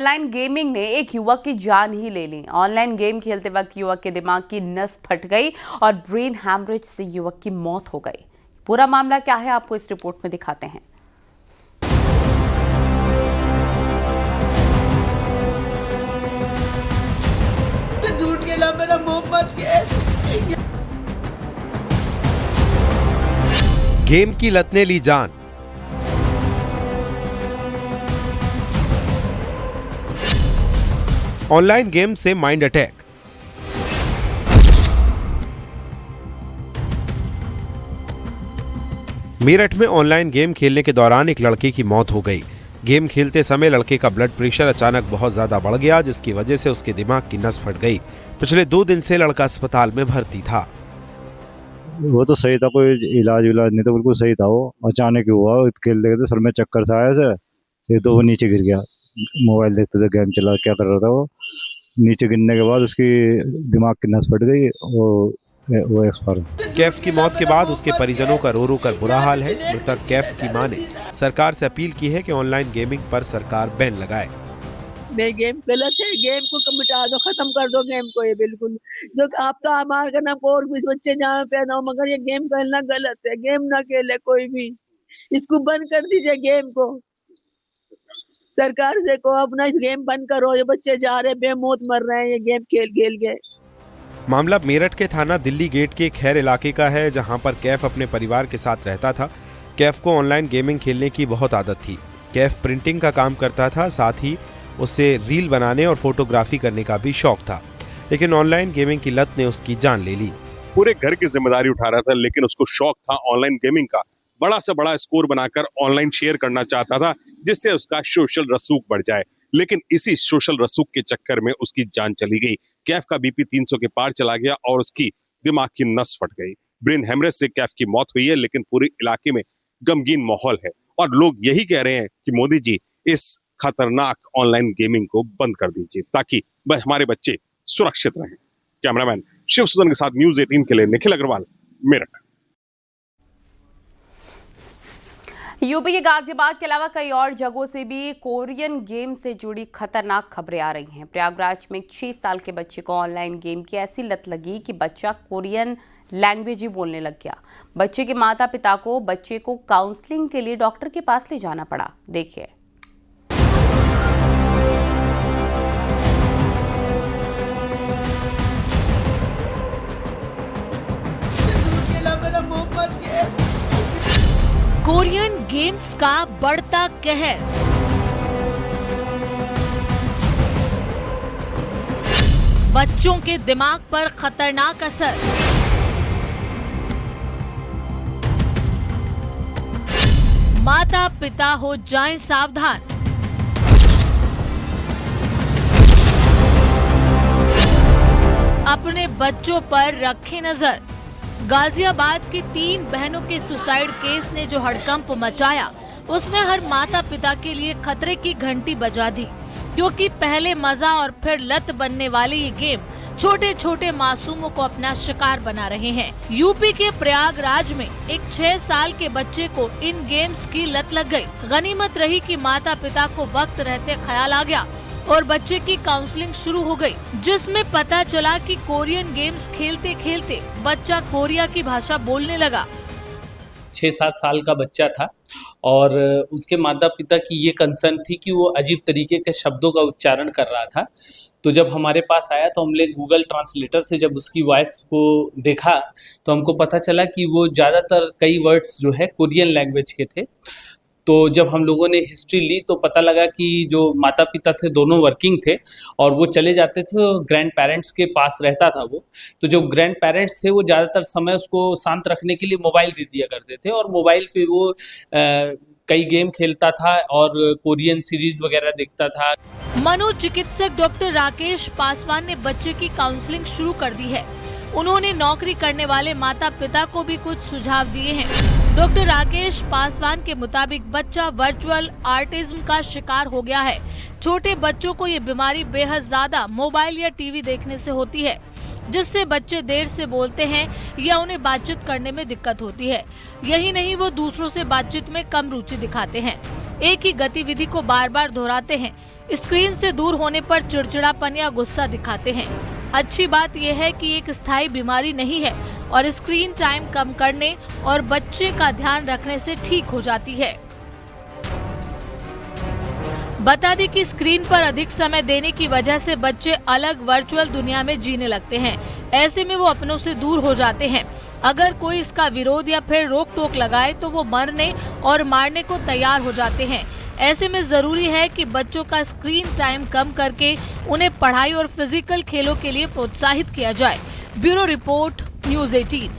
Online gaming ने एक युवक की जान ही ले ली। ऑनलाइन गेम खेलते वक्त युवक के दिमाग की नस फट गई और ब्रेन हैमरेज से युवक की मौत हो गई। पूरा मामला क्या है आपको इस रिपोर्ट में दिखाते हैं। झूठ के ना मेरा मुंह मत के। गेम की लत ने ली जान। ऑनलाइन गेम से माइंड अटैक। मेरठ में ऑनलाइन गेम खेलने के दौरान एक लड़के की मौत हो गई। गेम खेलते समय लड़के का ब्लड प्रेशर अचानक बहुत ज्यादा बढ़ गया, जिसकी वजह से उसके दिमाग की नस फट गई। पिछले 2 दिन से लड़का अस्पताल में भर्ती था। वो तो सही था, कोई इलाज नहीं था, बिल्कुल सही था। वो अचानक ही हुआ, खेलते खेलते सर में चक्कर से आया से, फिर तो वो नीचे गिर गया। मोबाइल देखते थे, गेम चला क्या कर रहा था, वो नीचे गिरने के बाद उसकी दिमाग की नस फट गई। वो एक्सपायर। कैफ की मौत के बाद उसके परिजनों का रो रो कर बुरा हाल है। मृतक कैफ की मां ने सरकार से अपील की है कि ऑनलाइन गेमिंग पर सरकार बैन लगाए। नहीं, गेम गलत है, गेम को मिटा दो, खत्म कर दो गेम को। ये बिल्कुल जो आप तो हमारे का नाम और भी बच्चे जहाँ पे ना, मगर ये गेम खेलना गलत है। गेम ना खेले कोई भी, इसको बंद कर दीजिए गेम को। सरकार से को अपना इस गेम बंद करो। ये बच्चे जा रहे बेमौत मर रहे हैं ये गेम खेल खेल के। मामला मेरठ के थाना दिल्ली गेट के खैर इलाके का है, जहां पर कैफ अपने परिवार के साथ रहता था। कैफ को ऑनलाइन गेमिंग खेलने की बहुत आदत थी। कैफ प्रिंटिंग का काम करता था, साथ ही उसे रील बनाने और फोटोग्राफी करने का भी शौक था, लेकिन ऑनलाइन गेमिंग की लत ने उसकी जान ले ली। पूरे घर की जिम्मेदारी उठा रहा था, लेकिन उसको शौक था ऑनलाइन गेमिंग का। बड़ा से बड़ा स्कोर बनाकर ऑनलाइन शेयर करना चाहता था, जिससे उसका सोशल रसूख बढ़ जाए। लेकिन इसी सोशल रसूख के चक्कर में उसकी जान चली गई। कैफ का बीपी 300 के पार चला गया और उसकी दिमाग की नस फट गई। ब्रेन हेमरेज से कैफ की मौत हुई है, लेकिन पूरे इलाके में गमगीन माहौल है और लोग यही कह रहे हैं कि मोदी जी इस खतरनाक ऑनलाइन गेमिंग को बंद कर दीजिए, ताकि हमारे बच्चे सुरक्षित रहें। कैमरामैन शिव सुदन के साथ न्यूज़ 18 के लिए निखिल अग्रवाल, मेरठ। यूपी के गाजियाबाद के अलावा कई और जगहों से भी कोरियन गेम से जुड़ी खतरनाक खबरें आ रही हैं। प्रयागराज में एक 6 साल के बच्चे को ऑनलाइन गेम की ऐसी लत लगी कि बच्चा कोरियन लैंग्वेज ही बोलने लग गया। बच्चे के माता पिता को बच्चे को काउंसलिंग के लिए डॉक्टर के पास ले जाना पड़ा। देखिए। झूठ के ना मेरा मुंह मत के। कोरियन गेम्स का बढ़ता कहर। बच्चों के दिमाग पर खतरनाक असर। माता पिता हो जाएं सावधान। अपने बच्चों पर रखें नजर। गाजियाबाद की 3 बहनों के सुसाइड केस ने जो हड़कंप मचाया, उसने हर माता पिता के लिए खतरे की घंटी बजा दी, क्योंकि पहले मजा और फिर लत बनने वाले ये गेम छोटे छोटे मासूमों को अपना शिकार बना रहे हैं। यूपी के प्रयागराज में एक 6 साल के बच्चे को इन गेम्स की लत लग गई। गनीमत रही कि माता पिता को वक्त रहते ख्याल आ गया और बच्चे की काउंसलिंग शुरू हो गई, जिसमें पता चला कि कोरियन गेम्स खेलते खेलते बच्चा कोरिया की भाषा बोलने लगा। 6-7 साल का बच्चा था और उसके माता पिता की ये कंसर्न थी कि वो अजीब तरीके के शब्दों का उच्चारण कर रहा था। तो जब हमारे पास आया तो हमने गूगल ट्रांसलेटर से जब उसकी वॉइस को देखा तो हमको पता चला कि वो ज़्यादातर कई वर्ड्स जो है कोरियन लैंग्वेज के थे। तो जब हम लोगों ने हिस्ट्री ली तो पता लगा कि जो माता पिता थे दोनों वर्किंग थे और वो चले जाते थे तो ग्रैंड पेरेंट्स के पास रहता था वो। तो जो ग्रैंड पेरेंट्स थे वो ज़्यादातर समय उसको शांत रखने के लिए मोबाइल दे दिया करते थे और मोबाइल पे वो कई गेम खेलता था और कोरियन सीरीज वगैरह देखता था। मनोचिकित्सक डॉक्टर राकेश पासवान ने बच्चे की काउंसलिंग शुरू कर दी है। उन्होंने नौकरी करने वाले माता पिता को भी कुछ सुझाव दिए हैं। डॉक्टर राकेश पासवान के मुताबिक बच्चा वर्चुअल आर्टिज्म का शिकार हो गया है। छोटे बच्चों को ये बीमारी बेहद ज्यादा मोबाइल या टीवी देखने से होती है, जिससे बच्चे देर से बोलते हैं या उन्हें बातचीत करने में दिक्कत होती है। यही नहीं, वो दूसरों से बातचीत में कम रुचि दिखाते हैं। एक ही गतिविधि को बार बार दोहराते हैं, स्क्रीन से दूर होने पर चिड़चिड़ापन या गुस्सा दिखाते हैं। अच्छी बात यह है कि एक स्थायी बीमारी नहीं है और स्क्रीन टाइम कम करने और बच्चे का ध्यान रखने से ठीक हो जाती है। बता दें कि स्क्रीन पर अधिक समय देने की वजह से बच्चे अलग वर्चुअल दुनिया में जीने लगते हैं। ऐसे में वो अपनों से दूर हो जाते हैं। अगर कोई इसका विरोध या फिर रोक टोक लगाए तो वो मरने और मारने को तैयार हो जाते हैं। ऐसे में जरूरी है कि बच्चों का स्क्रीन टाइम कम करके उन्हें पढ़ाई और फिजिकल खेलों के लिए प्रोत्साहित किया जाए। Bureau report, news 18।